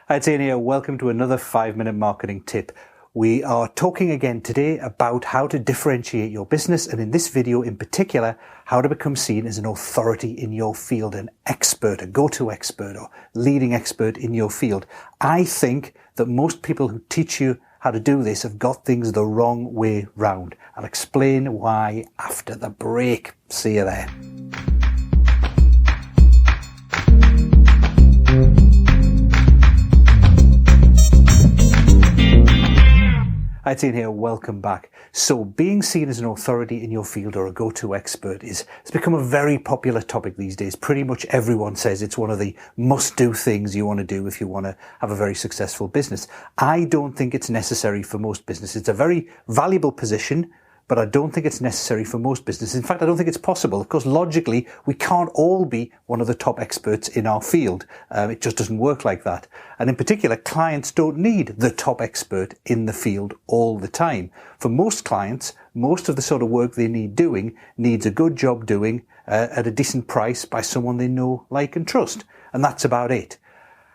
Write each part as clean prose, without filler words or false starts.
Hi, it's Ian here. Welcome to another 5-minute marketing tip. We are talking again today about how to differentiate your business, and in this video in particular, how to become seen as an authority in your field, an expert, a go-to expert or leading expert in your field. I think that most people who teach you how to do this have got things the wrong way round. I'll explain why after the break. See you there. Hi, it's Ian here. Welcome back. So being seen as an authority in your field or a go-to expert it's become a very popular topic these days. Pretty much everyone says it's one of the must-do things you want to do if you want to have a very successful business. I don't think it's necessary for most businesses. It's a very valuable position, but I don't think it's necessary for most businesses. In fact, I don't think it's possible. Of course, logically, we can't all be one of the top experts in our field. It just doesn't work like that. And in particular, clients don't need the top expert in the field all the time. For most clients, most of the sort of work they need doing needs a good job doing at a decent price by someone they know, like, and trust. And that's about it.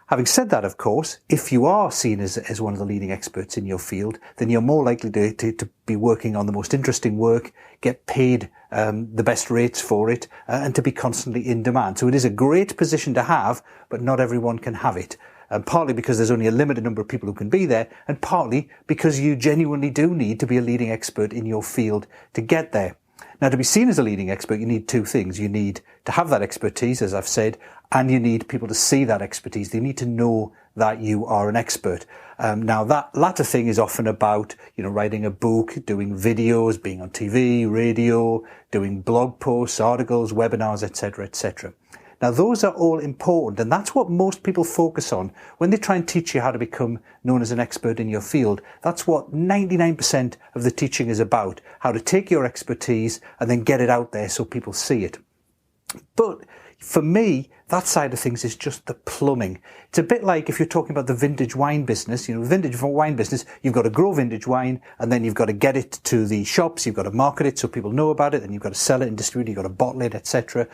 Having said that, of course, if you are seen as one of the leading experts in your field, then you're more likely to be working on the most interesting work, get paid the best rates for it, and to be constantly in demand. So it is a great position to have, but not everyone can have it. Partly because there's only a limited number of people who can be there, and partly because you genuinely do need to be a leading expert in your field to get there. Now, to be seen as a leading expert, you need two things. You need to have that expertise, as I've said, and you need people to see that expertise. They need to know that you are an expert. Now, that latter thing is often about, writing a book, doing videos, being on TV, radio, doing blog posts, articles, webinars, etc., etc. Now, those are all important, and that's what most people focus on when they try and teach you how to become known as an expert in your field. That's what 99% of the teaching is about, how to take your expertise and then get it out there so people see it. But for me, that side of things is just the plumbing. It's a bit like if you're talking about the vintage wine business. Vintage wine business, you've got to grow vintage wine, and then you've got to get it to the shops, you've got to market it so people know about it, and you've got to sell it and distribute it, you've got to bottle it, etc.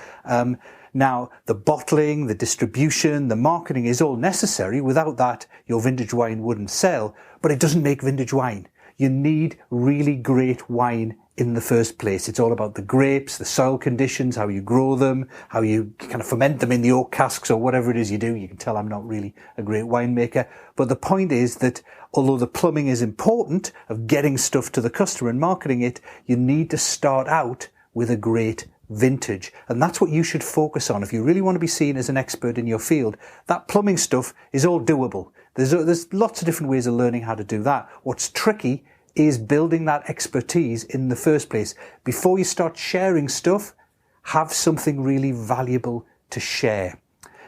Now, the bottling, the distribution, the marketing is all necessary. Without that, your vintage wine wouldn't sell, but it doesn't make vintage wine. You need really great wine in the first place. It's all about the grapes, the soil conditions, how you grow them, how you kind of ferment them in the oak casks or whatever it is you do. You can tell I'm not really a great winemaker. But the point is that although the plumbing is important of getting stuff to the customer and marketing it, you need to start out with a great vintage. And that's what you should focus on. If you really want to be seen as an expert in your field, that plumbing stuff is all doable. There's lots of different ways of learning how to do that. What's tricky is building that expertise in the first place. Before you start sharing stuff, have something really valuable to share.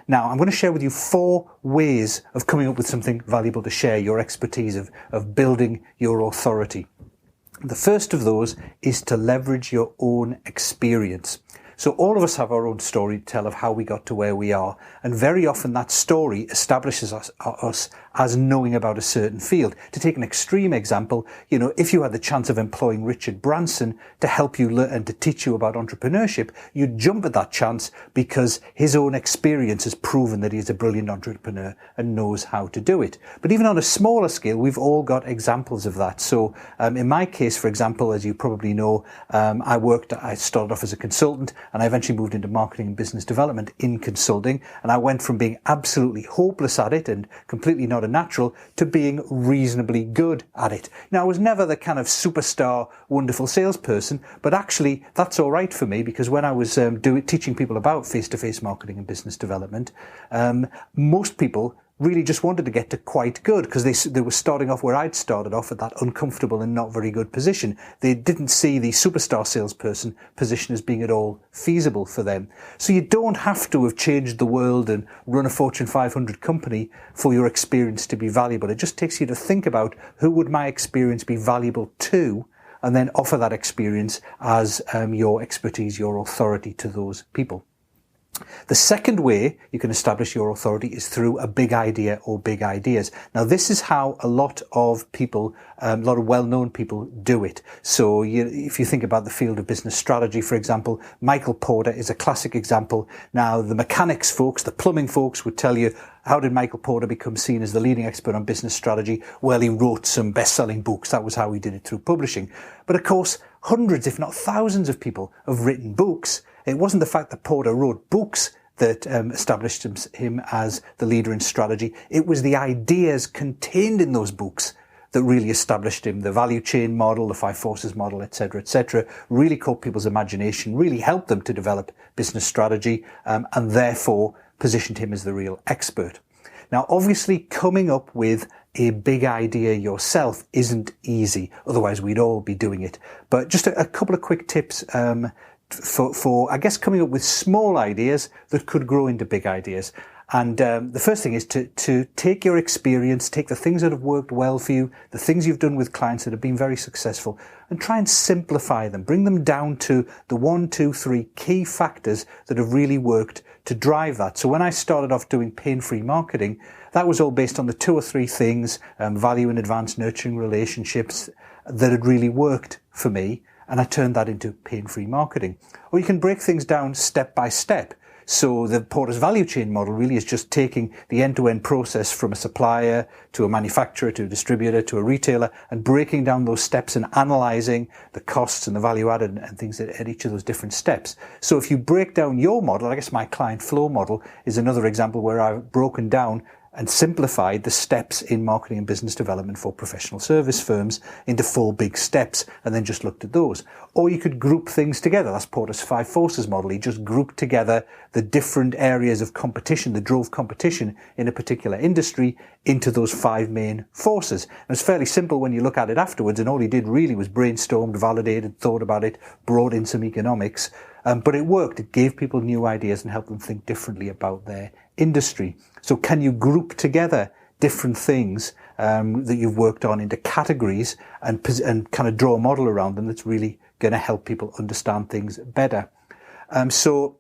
Now, I'm going to share with you 4 ways of coming up with something valuable to share, your expertise of building your authority. The first of those is to leverage your own experience. So all of us have our own story to tell of how we got to where we are, and very often that story establishes us as knowing about a certain field. To take an extreme example, if you had the chance of employing Richard Branson to help you learn and to teach you about entrepreneurship, you'd jump at that chance because his own experience has proven that he's a brilliant entrepreneur and knows how to do it. But even on a smaller scale, we've all got examples of that. So in my case, for example, as you probably know, I started off as a consultant, and I eventually moved into marketing and business development in consulting. And I went from being absolutely hopeless at it and completely not a natural to being reasonably good at it. Now, I was never the kind of superstar, wonderful salesperson, but actually that's all right for me, because when I was teaching people about face-to-face marketing and business development, most people really just wanted to get to quite good because they were starting off where I'd started off, at that uncomfortable and not very good position. They didn't see the superstar salesperson position as being at all feasible for them. So you don't have to have changed the world and run a Fortune 500 company for your experience to be valuable. It just takes you to think about, who would my experience be valuable to, and then offer that experience as your expertise, your authority to those people. The second way you can establish your authority is through a big idea or big ideas. Now, this is how a lot of people, a lot of well-known people do it. So if you think about the field of business strategy, for example, Michael Porter is a classic example. Now, the mechanics folks, the plumbing folks would tell you, how did Michael Porter become seen as the leading expert on business strategy? Well, he wrote some best-selling books. That was how he did it through publishing. But of course, hundreds, if not thousands of people have written books. It wasn't the fact that Porter wrote books that established him as the leader in strategy. It was the ideas contained in those books that really established him. The value chain model, the five forces model, etc., really caught people's imagination, really helped them to develop business strategy, and therefore positioned him as the real expert. Now, obviously, coming up with a big idea yourself isn't easy. Otherwise, we'd all be doing it. But just a couple of quick tips for I guess, coming up with small ideas that could grow into big ideas. And the first thing is to take your experience, take the things that have worked well for you, the things you've done with clients that have been very successful, and try and simplify them. Bring them down to the 1, 2, 3 key factors that have really worked to drive that. So when I started off doing pain-free marketing, that was all based on the 2 or 3 things, value in advance, nurturing relationships, that had really worked for me. And I turned that into pain-free marketing. Or you can break things down step by step. So the Porter's value chain model really is just taking the end-to-end process from a supplier to a manufacturer to a distributor to a retailer and breaking down those steps and analyzing the costs and the value added and things at each of those different steps. So if you break down your model, I guess my client flow model is another example where I've broken down and simplified the steps in marketing and business development for professional service firms into 4 big steps and then just looked at those. Or you could group things together. That's Porter's 5 forces model. He just grouped together the different areas of competition that drove competition in a particular industry into those 5 main forces. And it's fairly simple when you look at it afterwards, and all he did really was brainstormed, validated, thought about it, brought in some economics. But it worked. It gave people new ideas and helped them think differently about their industry. So can you group together different things that you've worked on into categories and kind of draw a model around them that's really going to help people understand things better? So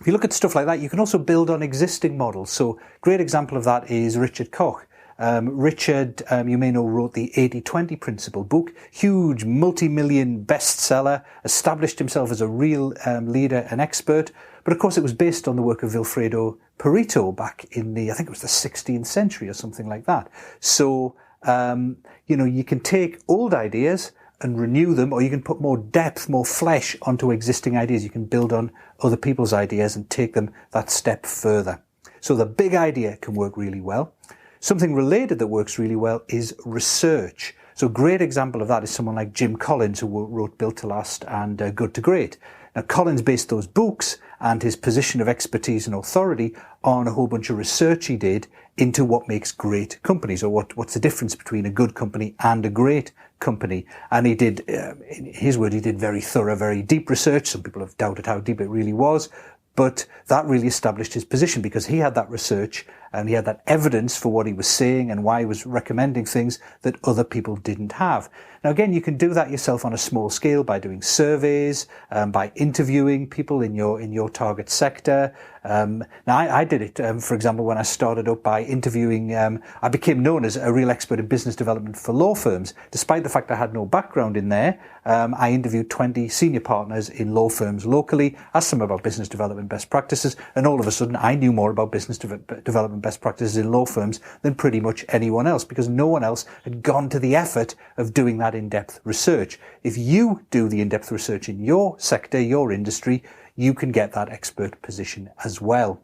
if you look at stuff like that, you can also build on existing models. So great example of that is Richard Koch. Richard, you may know, wrote the 80-20 Principle book, huge multi-million bestseller, established himself as a real leader and expert. But of course, it was based on the work of Vilfredo Pareto back in I think it was the 16th century or something like that. So, you can take old ideas and renew them, or you can put more depth, more flesh onto existing ideas. You can build on other people's ideas and take them that step further. So the big idea can work really well. Something related that works really well is research. So a great example of that is someone like Jim Collins, who wrote Built to Last and Good to Great. Now, Collins based those books and his position of expertise and authority on a whole bunch of research he did into what makes great companies, or what's the difference between a good company and a great company. And he did, in his word, he did very thorough, very deep research. Some people have doubted how deep it really was. But that really established his position because he had that research and he had that evidence for what he was saying and why he was recommending things that other people didn't have. Now, again, you can do that yourself on a small scale by doing surveys, by interviewing people in your target sector. Now, I did it, for example, when I started up by interviewing, I became known as a real expert in business development for law firms. Despite the fact I had no background in there, I interviewed 20 senior partners in law firms locally, asked them about business development best practices, and all of a sudden I knew more about business development best practices in law firms than pretty much anyone else, because no one else had gone to the effort of doing that in-depth research. If you do the in-depth research in your sector, your industry, you can get that expert position as well.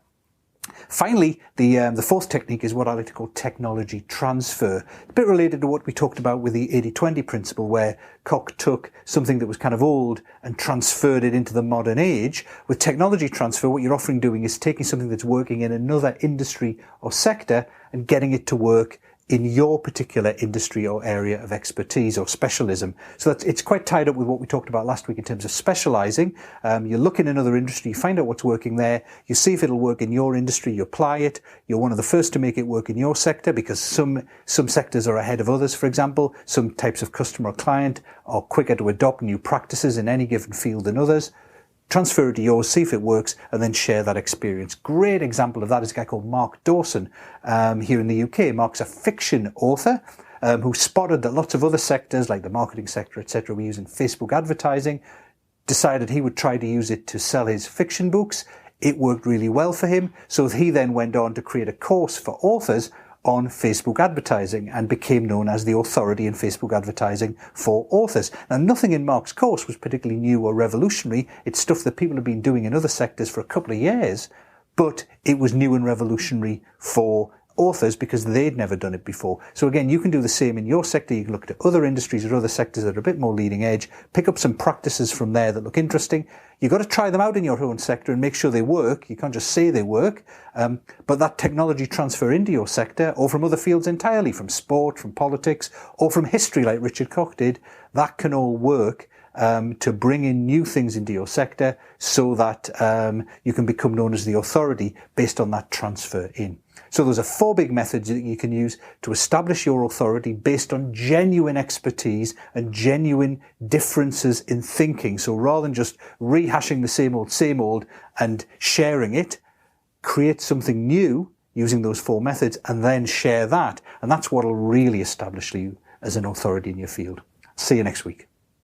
Finally, the fourth technique is what I like to call technology transfer. It's a bit related to what we talked about with the 80-20 principle, where Koch took something that was kind of old and transferred it into the modern age. With technology transfer, what you're offering doing is taking something that's working in another industry or sector and getting it to work in your particular industry or area of expertise or specialism. So it's quite tied up with what we talked about last week in terms of specializing. You look in another industry, you find out what's working there, you see if it'll work in your industry, you apply it. You're one of the first to make it work in your sector because some sectors are ahead of others, for example. Some types of customer or client are quicker to adopt new practices in any given field than others. transfer it to yours, see if it works, and then share that experience. Great example of that is a guy called Mark Dawson here in the UK. Mark's a fiction author who spotted that lots of other sectors, like the marketing sector, etc., were using Facebook advertising, decided he would try to use it to sell his fiction books. It worked really well for him, so he then went on to create a course for authors on Facebook advertising and became known as the authority in Facebook advertising for authors. Now, nothing in Mark's course was particularly new or revolutionary. It's stuff that people have been doing in other sectors for a couple of years, but it was new and revolutionary for authors because they'd never done it before. So again, you can do the same in your sector. You can look at other industries or other sectors that are a bit more leading edge, pick up some practices from there that look interesting. You've got to try them out in your own sector and make sure they work. You can't just say they work, but that technology transfer into your sector or from other fields entirely, from sport, from politics, or from history like Richard Koch did, that can all work to bring in new things into your sector so that you can become known as the authority based on that transfer in. So those are 4 big methods that you can use to establish your authority based on genuine expertise and genuine differences in thinking. So rather than just rehashing the same old and sharing it, create something new using those 4 methods and then share that. And that's what will really establish you as an authority in your field. See you next week.